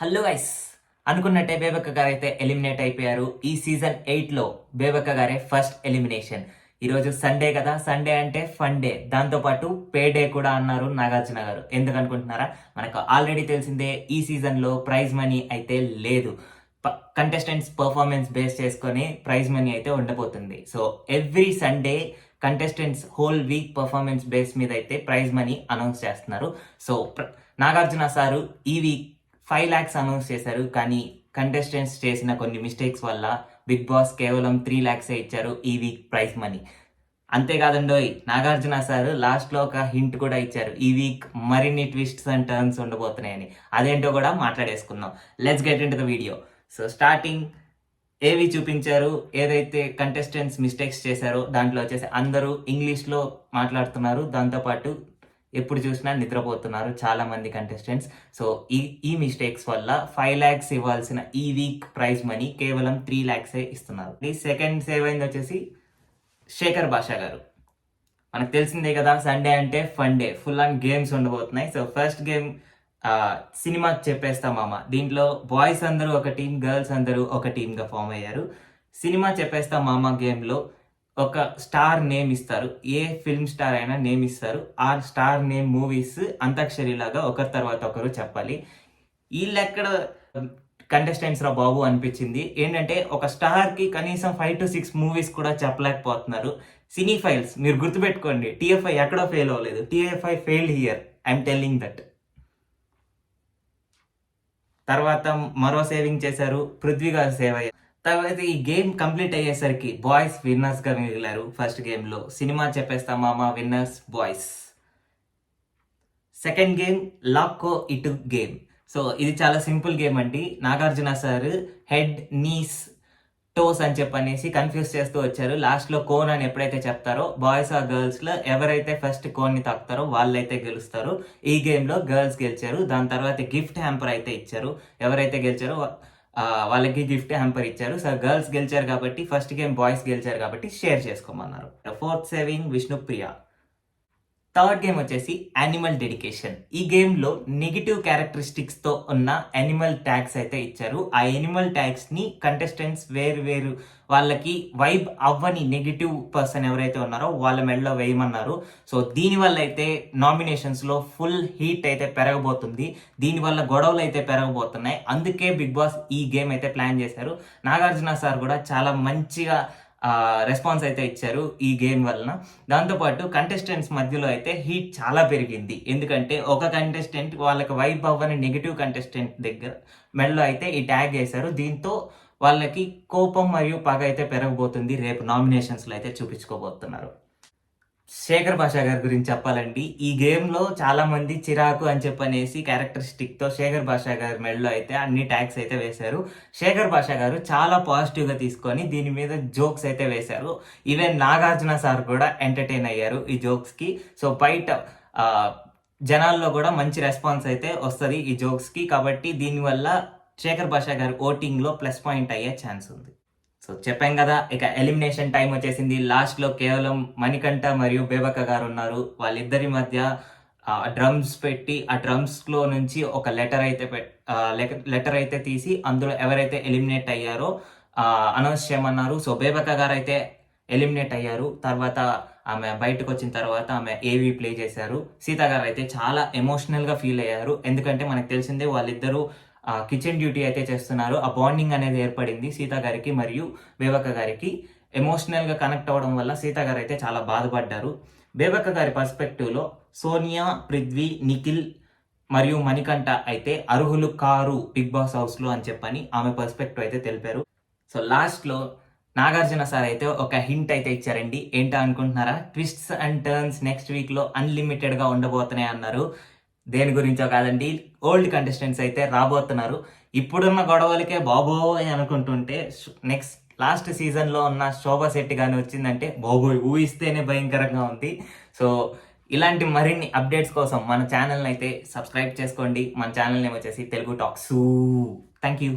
Hello guys, అనుకున్నట్టే బేబక్క గారు అయితే ఎలిమినేట్ అయిపోయారు. ఈ సీజన్ 8లో బేబక్క గారే ఫస్ట్ ఎలిమినేషన్. ఈరోజు సండే కదా, సండే అంటే ఫన్ డే, దాంతోపాటు పే డే కూడా అన్నారు నాగార్జున గారు. ఎందుకు అనుకుంటున్నారా? మనకు ఆల్రెడీ తెలిసిందే, ఈ సీజన్లో ప్రైజ్ మనీ అయితే లేదు. కంటెస్టెంట్స్ పర్ఫార్మెన్స్ బేస్ చేసుకొని ప్రైజ్ మనీ అయితే ఉండబోతుంది. So every Sunday contestants whole week performance base మీద అయితే ప్రైజ్ మనీ అనౌన్స్ చేస్తున్నారు. సో నాగార్జున సారు ఈ వీక్ 5 lakhs అనౌన్స్ చేశారు. కానీ కంటెస్టెంట్స్ చేసిన కొన్ని మిస్టేక్స్ వల్ల బిగ్ బాస్ కేవలం 3 lakhs ఇచ్చారు ఈ వీక్ ప్రైజ్ మనీ. అంతేకాదండోయ్, నాగార్జున సార్ లాస్ట్లో ఒక హింట్ కూడా ఇచ్చారు, ఈ వీక్ మరిన్ని ట్విస్ట్స్ అండ్ టర్న్స్ ఉండబోతున్నాయని. అదేంటో కూడా మాట్లాడేసుకుందాం. Let's get into the video. So starting AV చూపించారు, ఏదైతే కంటెస్టెంట్స్ మిస్టేక్స్ చేశారో దాంట్లో వచ్చేసి అందరూ ఇంగ్లీష్లో మాట్లాడుతున్నారు. దాంతోపాటు ఎప్పుడు చూసినా నిద్రపోతున్నారు చాలా మంది కంటెస్టెంట్స్. సో ఈ మిస్టేక్స్ వల్ల 5 lakhs ఇవ్వాల్సిన ఈ వీక్ ప్రైజ్ మనీ కేవలం 3 lakhs ఇస్తున్నారు. ఈ సెకండ్ సేవ్ అయింది వచ్చేసి శేఖర్ భాషా గారు. మనకు తెలిసిందే కదా, సండే అంటే fun day, full on games ఉండబోతున్నాయి. సో ఫస్ట్ గేమ్ సినిమా చెప్పేస్తా మామ. దీంట్లో బాయ్స్ అందరూ ఒక టీం, గర్ల్స్ అందరూ ఒక టీంగా ఫామ్ అయ్యారు. సినిమా చెప్పేస్తా మామ గేమ్లో ఒక స్టార్ నేమ్ ఇస్తారు. ఏ ఫిల్మ్ స్టార్ అయినా నేమ్ ఇస్తారు. ఆ స్టార్ నేమ్ మూవీస్ అంతాక్షరి లాగా ఒకరి తర్వాత ఒకరు చెప్పాలి. వీళ్ళెక్కడ కంటెస్టెంట్స్ రా బాబు అనిపించింది. ఏంటంటే ఒక స్టార్కి కనీసం 5 to 6 మూవీస్ కూడా చెప్పలేకపోతున్నారు. సినీ ఫైల్స్ మీరు గుర్తుపెట్టుకోండి, టీఎఫ్ఐ ఎక్కడో ఫెయిల్ అవ్వలేదు, TFI failed here, I'm telling that. తర్వాత మరో సేవింగ్ చేశారు, పృథ్వీ గారు సేవ్ అయ్యారు. తర్వాత ఈ గేమ్ కంప్లీట్ అయ్యేసరికి బాయ్స్ విన్నర్స్ గా మిగిలారు. ఫస్ట్ గేమ్ లో సినిమా చెప్పేస్తా మామ విన్నర్స్ బాయ్స్. సెకండ్ గేమ్ లాక్కో ఇటు గేమ్. సో ఇది చాలా సింపుల్ గేమ్ అండి. Nagarjuna sir head, knees, toes అని చెప్పనేసి కన్ఫ్యూజ్ చేస్తూ వచ్చారు. లాస్ట్ లో కోన్ అని ఎప్పుడైతే చెప్తారో, బాయ్స్ ఆ గర్ల్స్ లో ఎవరైతే ఫస్ట్ కోన్ ని తాకుతారో వాళ్ళైతే గెలుస్తారు. ఈ గేమ్ లో గర్ల్స్ గెలిచారు. దాని తర్వాత గిఫ్ట్ హ్యాంపర్ అయితే ఇచ్చారు. ఎవరైతే గెలిచారో వాళ్ళకి గిఫ్ట్ హ్యాంపర్ ఇచ్చారు. సో గర్ల్స్ గెలిచారు కాబట్టి, ఫస్ట్ గేమ్ బాయ్స్ గెలిచారు కాబట్టి షేర్ చేసుకోమన్నారు. Fourth saving Vishnupriya. Third game వచ్చేసి యానిమల్ డెడికేషన్. ఈ గేమ్లో నెగిటివ్ క్యారెక్టరిస్టిక్స్తో ఉన్న యానిమల్ ట్యాగ్స్ అయితే ఇచ్చారు. ఆ యానిమల్ ట్యాగ్స్ని కంటెస్టెంట్స్ వేరు వాళ్ళకి వైబ్ అవ్వని నెగిటివ్ పర్సన్ ఎవరైతే ఉన్నారో వాళ్ళ మెడలో వేయమన్నారు. సో దీనివల్ల అయితే నామినేషన్స్లో ఫుల్ హీట్ అయితే పెరగబోతుంది. దీనివల్ల గొడవలు అయితే పెరగబోతున్నాయి. అందుకే బిగ్ బాస్ ఈ గేమ్ అయితే ప్లాన్ చేశారు. నాగార్జున సార్ కూడా చాలా మంచిగా రెస్పాన్స్ అయితే ఇచ్చారు ఈ గేమ్ వలన. దాంతోపాటు కంటెస్టెంట్స్ మధ్యలో అయితే హీట్ చాలా పెరిగింది. ఎందుకంటే ఒక కంటెస్టెంట్ వాళ్ళకి వైబ్ అవ్వని నెగిటివ్ కంటెస్టెంట్ దగ్గర మెడలో అయితే ఈ ట్యాగ్ వేశారు. దీంతో వాళ్ళకి కోపం మరియు పగ అయితే పెరగబోతుంది. రేపు నామినేషన్స్లో అయితే చూపించుకోబోతున్నారు. శేఖర్ భాషా గారి గురించి చెప్పాలండి, ఈ గేమ్లో చాలా మంది చిరాకు అని చెప్పనేసి క్యారెక్టరిస్టిక్తో శేఖర్ భాషా గారి మెడలో అయితే అన్ని ట్యాగ్స్ అయితే వేశారు. శేఖర్ భాషా గారు చాలా పాజిటివ్గా తీసుకొని దీని మీద జోక్స్ అయితే వేశారు. ఈవెన్ నాగార్జున సార్ కూడా ఎంటర్టైన్ అయ్యారు ఈ జోక్స్కి. సో బయట జనాల్లో కూడా మంచి రెస్పాన్స్ అయితే వస్తుంది ఈ జోక్స్కి. కాబట్టి దీనివల్ల శేఖర్ భాషా గారి ఓటింగ్లో ప్లస్ పాయింట్ అయ్యే ఛాన్స్ ఉంది. సో చెప్పాం కదా, ఇక ఎలిమినేషన్ టైం వచ్చేసింది. లాస్ట్లో కేవలం మణికంఠ మరియు బేబక్క గారు ఉన్నారు. వాళ్ళిద్దరి మధ్య డ్రమ్స్ పెట్టి ఆ డ్రమ్స్లో నుంచి ఒక లెటర్ అయితే తీసి అందులో ఎవరైతే ఎలిమినేట్ అయ్యారో అనౌన్స్ చేయమన్నారు. సో బేబక్క గారు అయితే ఎలిమినేట్ అయ్యారు. తర్వాత ఆమె బయటకు వచ్చిన తర్వాత ఆమె ఏవి ప్లే చేశారు. సీత గారు అయితే చాలా ఎమోషనల్గా ఫీల్ అయ్యారు. ఎందుకంటే మనకు తెలిసిందే వాళ్ళిద్దరూ కిచెన్ డ్యూటీ అయితే చేస్తున్నారు. ఆ బాండింగ్ అనేది ఏర్పడింది సీత గారికి మరియు బేబక్క గారికి. ఎమోషనల్గా కనెక్ట్ అవ్వడం వల్ల సీత గారు అయితే చాలా బాధపడ్డారు. బేబక్క గారి పర్స్పెక్టివ్లో సోనియా, పృథ్వీ, నిఖిల్ మరియు మణికంఠ అయితే అర్హులు కారు బిగ్ బాస్ హౌస్లో అని చెప్పని ఆమె పర్స్పెక్టివ్ అయితే తెలిపారు. సో లాస్ట్లో నాగార్జున సార్ అయితే ఒక హింట్ అయితే ఇచ్చారండి. ఏంటో అనుకుంటున్నారా? ట్విస్ట్స్ అండ్ టర్న్స్ నెక్స్ట్ వీక్లో అన్లిమిటెడ్గా ఉండబోతున్నాయి అన్నారు. దేని గురించో కాదండి, ఓల్డ్ కంటెస్టెంట్స్ అయితే రాబోతున్నారు. ఇప్పుడున్న గొడవలకే బాబోయ్ అనుకుంటుంటే నెక్స్ట్ లాస్ట్ సీజన్లో ఉన్న శోభా శెట్టి కానీ వచ్చిందంటే బాబోయ్ ఊహిస్తేనే భయంకరంగా ఉంది. సో ఇలాంటి మరిన్ని అప్డేట్స్ కోసం మన ఛానల్ని అయితే సబ్స్క్రైబ్ చేసుకోండి. మన ఛానల్ నేమ్ వచ్చేసి తెలుగు టాక్స్. Thank you.